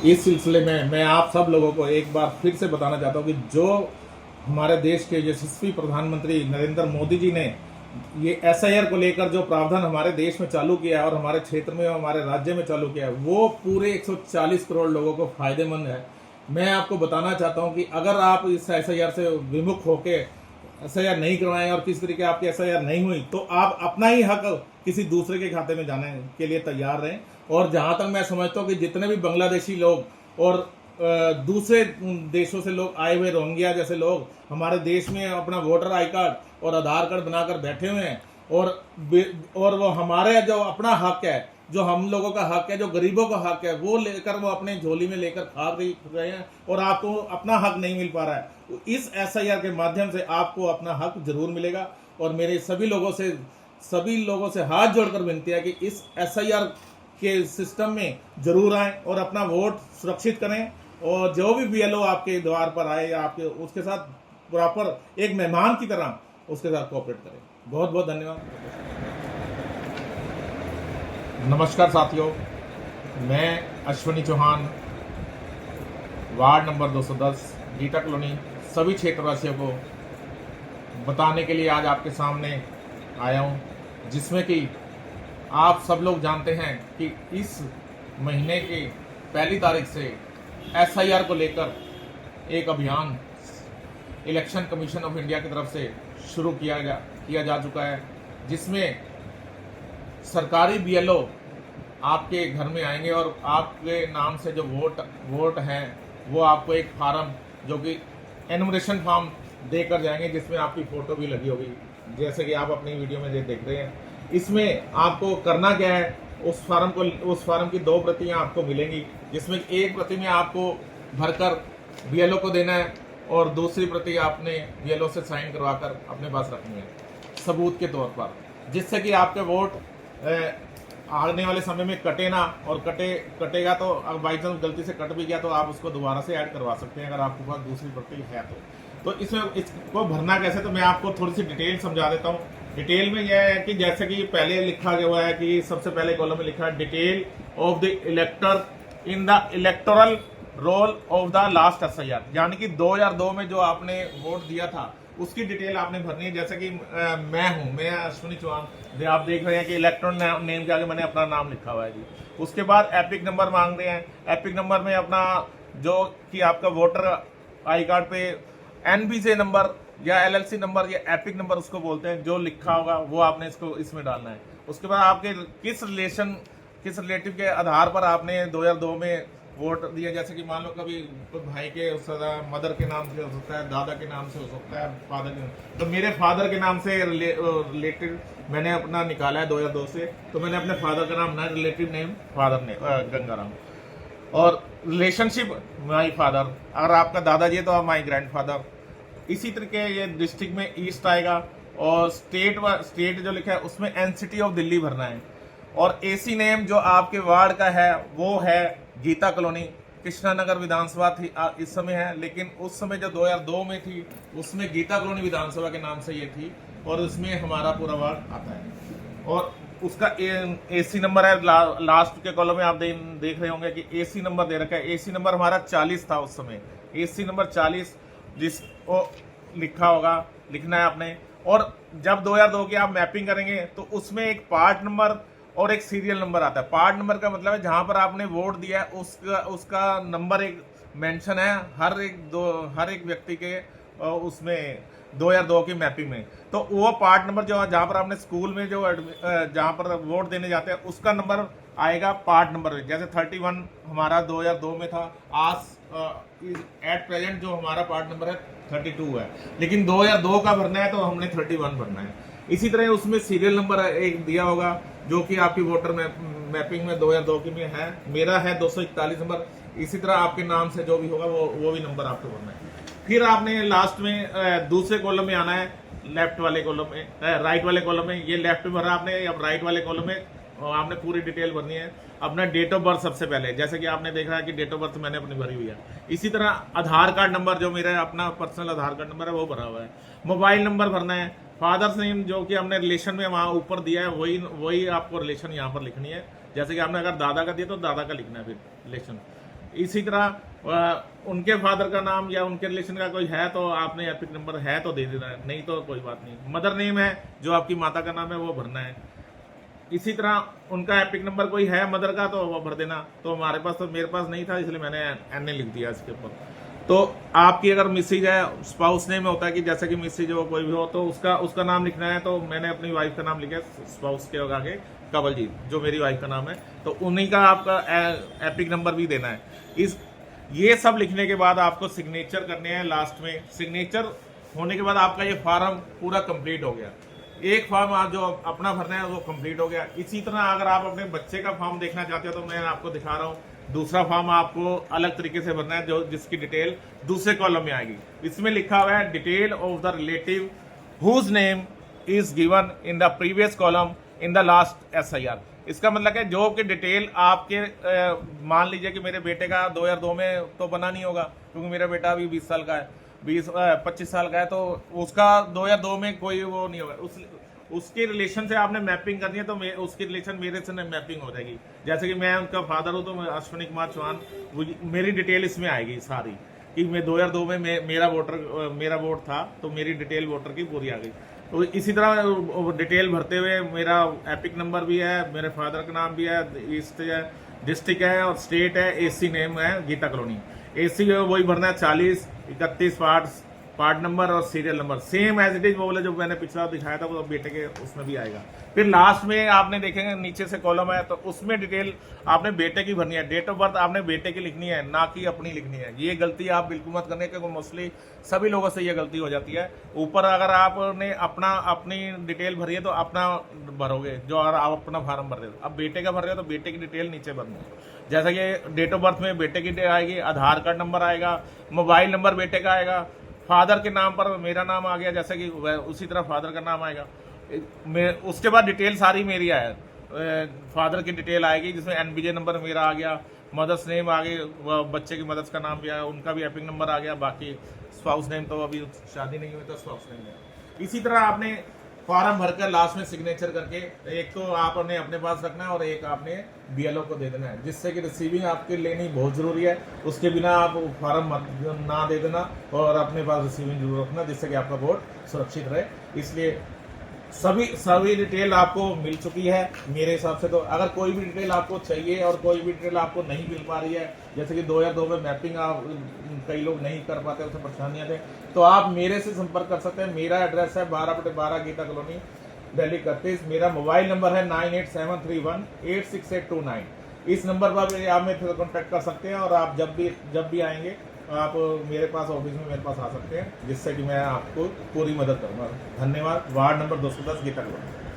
इस सिलसिले में मैं आप सब लोगों को एक बार फिर से बताना चाहता हूँ कि जो हमारे देश के यशस्वी प्रधानमंत्री नरेंद्र मोदी जी ने ये एसआईआर को लेकर जो प्रावधान हमारे देश में चालू किया है और हमारे क्षेत्र में और हमारे राज्य में चालू किया है, वो पूरे 140 करोड़ लोगों को फायदेमंद है। मैं आपको बताना चाहता हूं कि अगर आप इस एसआईआर से विमुख होके एसआईआर नहीं करवाएं और किस तरीके आपकी एसआईआर नहीं हुई तो आप अपना ही हक किसी दूसरे के खाते में जाने के लिए तैयार रहें। और जहां तक मैं समझता हूँ कि जितने भी बांग्लादेशी लोग और दूसरे देशों से लोग आए हुए रोहिंग्या जैसे लोग हमारे देश में अपना वोटर आई कार्ड और आधार कार्ड बनाकर बैठे हुए हैं और वो हमारे जो अपना हक है, जो हम लोगों का हक है, जो गरीबों का हक है, वो लेकर वो अपने झोली में लेकर खा रहे हैं और आपको अपना हक नहीं मिल पा रहा है। इस एसआईआर के माध्यम से आपको अपना हक जरूर मिलेगा। और मेरे सभी लोगों से हाथ जोड़कर विनती है कि इस एसआईआर के सिस्टम में जरूर आए और अपना वोट सुरक्षित करें। और जो भी बीएलओ आपके द्वार पर आए या आपके उसके साथ प्रॉपर एक मेहमान की तरह उसके साथ कोऑपरेट करें। बहुत बहुत धन्यवाद। नमस्कार साथियों, मैं Ashwini Chauhan, ward number 210 Geeta colony, सभी क्षेत्रवासियों को बताने के लिए आज आपके सामने आया हूं, जिसमें कि आप सब लोग जानते हैं कि इस महीने की पहली तारीख से एसआईआर को लेकर एक अभियान इलेक्शन कमीशन ऑफ इंडिया की तरफ से शुरू किया जा चुका है, जिसमें सरकारी बीएलओ आपके घर में आएंगे और आपके नाम से जो वोट हैं वो आपको एक फार्म जो कि एनुमरेशन फॉर्म देकर जाएंगे, जिसमें आपकी फ़ोटो भी लगी होगी, जैसे कि आप अपनी वीडियो में देख रहे हैं। इसमें आपको करना क्या है, उस फार्म की 2 प्रतियां आपको मिलेंगी, जिसमें एक प्रति में आपको भरकर बीएलओ को देना है और दूसरी प्रति आपने बीएलओ से साइन करवाकर अपने पास रखनी है सबूत के तौर पर, जिससे कि आपके वोट आने वाले समय में कटे ना। और कटेगा तो अगर बाई चांस गलती से कट भी गया तो आप उसको दोबारा से ऐड करवा सकते हैं अगर आपके पास दूसरी प्रति है तो इसमें इसको भरना कैसे, तो मैं आपको थोड़ी सी डिटेल समझा देता हूँ। डिटेल में यह है कि जैसे कि पहले लिखा गया हुआ है कि सबसे पहले कॉलम में लिखा है detail of the इलेक्टर in the electoral roll of the last SIR, यानी कि 2002 में जो आपने वोट दिया था उसकी डिटेल आपने भरनी है। जैसे कि मैं अश्विनी चौहान, आप देख रहे हैं कि इलेक्ट्रॉन नेम के आगे मैंने अपना नाम लिखा हुआ है जी। उसके बाद एपिक नंबर मांग रहे हैं। एपिक नंबर में अपना जो कि आपका वोटर आई कार्ड पे एनबीजे नंबर या एलएलसी नंबर या एपिक नंबर उसको बोलते हैं, जो लिखा होगा वो आपने इसमें डालना है। उसके बाद आपके किस रिलेटिव के आधार पर आपने 2002 में वोट दिया, जैसे कि मान लो कभी तो भाई के मदर के नाम से हो सकता है, दादा के नाम से हो सकता है, फादर के नाम, तो मेरे फादर के नाम से रिलेटेड मैंने अपना निकाला है 2002 से, तो मैंने अपने फादर का नाम ना रिलेटिव नेम फादर ने गंगाराम, और रिलेशनशिप माई फादर, अगर आपका दादाजी है तो माई ग्रैंडफादर। इसी तरीके ये डिस्ट्रिक्ट में ईस्ट आएगा और स्टेट जो लिखा है उसमें एनसीटी ऑफ दिल्ली भरना है। और एसी नेम जो आपके वार्ड का है वो है गीता कॉलोनी, कृष्णानगर विधानसभा थी इस समय है, लेकिन उस समय जो 2002 में थी उसमें गीता कॉलोनी विधानसभा के नाम से ये थी और उसमें हमारा पूरा वार्ड आता है। और उसका एसी नंबर है, लास्ट के कॉलम में आप देख रहे होंगे कि एसी नंबर दे रखा है। एसी नंबर हमारा 40 था उस समय, एसी नंबर 40 जिसको लिखना है आपने। और जब 2002 की आप मैपिंग करेंगे तो उसमें एक पार्ट नंबर और एक सीरियल नंबर आता है। पार्ट नंबर का मतलब है जहां पर आपने वोट दिया है उसका नंबर एक मेंशन है हर एक व्यक्ति के उसमें 2002 की मैपिंग में। तो वो पार्ट नंबर जो जहां पर आपने स्कूल में जहां पर वोट देने जाते हैं उसका नंबर आएगा पार्ट नंबर में। जैसे 31 हमारा 2002 में था, आज एट प्रेजेंट जो हमारा पार्ट नंबर है 32 है, लेकिन 2002 का भरना है तो हमने 31 भरना है। इसी तरह उसमें सीरियल नंबर एक दिया होगा जो कि आपकी वोटर मैपिंग में 2002 की में है, मेरा है 241 नंबर। इसी तरह आपके नाम से जो भी होगा वो भी नंबर आपको भरना है। फिर आपने लास्ट में दूसरे कॉलम में आना है, लेफ्ट वाले कॉलम में, राइट वाले कॉलम में। ये लेफ्ट में भरा आपने, अब राइट वाले कॉलम में आपने पूरी डिटेल भरनी है। अपना डेट ऑफ बर्थ सबसे पहले, जैसे कि आपने देखा है कि डेट ऑफ बर्थ मैंने अपनी भरी हुई है। इसी तरह आधार कार्ड नंबर जो मेरा अपना पर्सनल आधार कार्ड नंबर है वो भरा हुआ है। मोबाइल नंबर भरना है। फादर्स नेम जो कि हमने रिलेशन में वहाँ ऊपर दिया है वही आपको रिलेशन यहाँ पर लिखनी है। जैसे कि आपने अगर दादा का दिया तो दादा का लिखना है फिर रिलेशन। इसी तरह उनके फादर का नाम या उनके रिलेशन का कोई है तो आपने एपिक नंबर है तो दे देना है, नहीं तो कोई बात नहीं। मदर नेम है जो आपकी माता का नाम है वो भरना है। इसी तरह उनका एपिक नंबर कोई है मदर का तो वो भर देना। तो हमारे पास तो मेरे पास नहीं था इसलिए मैंने एन ए लिख दिया इसके ऊपर। तो आपकी अगर मिसेज है, स्पाउस नेम में होता है कि जैसे कि मिसेज हो कोई भी हो तो उसका नाम लिखना है। तो मैंने अपनी वाइफ का नाम लिखा स्पाउस के आगे कंवलजीत, जो मेरी वाइफ का नाम है, तो उन्हीं का आपका एपिक नंबर भी देना है। ये सब लिखने के बाद आपको सिग्नेचर करने हैं। लास्ट में सिग्नेचर होने के बाद आपका ये फॉर्म पूरा कंप्लीट हो गया। एक फॉर्म आप जो अपना भरना है वो कंप्लीट हो गया। इसी तरह अगर आप अपने बच्चे का फॉर्म देखना चाहते हो तो मैं आपको दिखा रहा हूँ। दूसरा फॉर्म आपको अलग तरीके से भरना है जो जिसकी डिटेल दूसरे कॉलम में आएगी। इसमें लिखा हुआ है detail of the relative whose name is given in the previous column in the last SIR। इसका मतलब है जो कि डिटेल आपके मान लीजिए कि मेरे बेटे का 2002 में तो बना नहीं होगा क्योंकि मेरा बेटा अभी 20 साल का है, 25 साल का है, तो उसका 2002 में कोई वो नहीं होगा। उसके रिलेशन से आपने मैपिंग करनी है तो उसकी रिलेशन मेरे से मैपिंग हो जाएगी। जैसे कि मैं उनका फादर हूँ तो मैं अश्विनी कुमार चौहान, मेरी डिटेल इसमें आएगी सारी कि मैं 2002 में मेरा वोट था तो मेरी डिटेल वोटर की पूरी आ गई। तो इसी तरह डिटेल भरते हुए मेरा एपिक नंबर भी है, मेरे फादर का नाम भी है, ईस्ट है, डिस्ट्रिक्ट है और स्टेट है, AC नेम है गीता कॉलोनी। AC वही भरना है 40 31 पार्ट नंबर और serial number same as it is वो बोले जो मैंने पिछला दिखाया था वो बेटे के उसमें भी आएगा। फिर लास्ट में आपने देखेंगे नीचे से कॉलम है तो उसमें डिटेल आपने बेटे की भरनी है। डेट ऑफ बर्थ आपने बेटे की लिखनी है ना कि अपनी लिखनी है। ये गलती आप बिल्कुल मत करने क्योंकि मोस्टली सभी लोगों से ये गलती हो जाती है। ऊपर अगर आपने अपनी डिटेल भरी है तो अपना भरोगे जो अगर आप अपना फार्म भर रहे हो। अब बेटे का भर रहे हो तो बेटे की डिटेल नीचे भरनी है। जैसा कि डेट ऑफ बर्थ में बेटे की डिटेल आएगी, आधार कार्ड नंबर आएगा, मोबाइल नंबर बेटे का आएगा, फादर के नाम पर मेरा नाम आ गया जैसे कि उसी तरह फादर का नाम आएगा। उसके बाद डिटेल सारी मेरी आए, फादर की डिटेल आएगी जिसमें NBJ नंबर मेरा आ गया, मदर्स नेम आ गई, बच्चे की मदर्स का नाम भी आया, उनका भी एपिक नंबर आ गया। बाकी स्पाउस नेम तो अभी शादी नहीं हुई तो स्पाउस नेम है। इसी तरह आपने फॉर्म भरकर लास्ट में सिग्नेचर करके एक तो आपने अपने पास रखना है और एक आपने BLO को दे देना है, जिससे कि रिसीविंग आपके लेनी बहुत जरूरी है। उसके बिना आप फॉर्म ना दे देना और अपने पास रिसीविंग जरूर रखना जिससे कि आपका वोट सुरक्षित रहे। इसलिए सभी डिटेल आपको मिल चुकी है मेरे हिसाब से। तो अगर कोई भी डिटेल आपको चाहिए और कोई भी डिटेल आपको नहीं मिल पा रही है, जैसे कि 2002 में मैपिंग आप कई लोग नहीं कर पाते, उसमें परेशानियां थे, तो आप मेरे से संपर्क कर सकते हैं। मेरा एड्रेस है 12/12 गीता कॉलोनी, दिल्ली 31। मेरा मोबाइल नंबर है 9873186829। इस नंबर पर आप मेरे कॉन्टैक्ट कर सकते हैं और आप जब भी आएंगे आप मेरे पास ऑफिस में मेरे पास आ सकते हैं जिससे कि मैं आपको पूरी मदद करूँगा। धन्यवाद। Ward number 210 Geeta colony.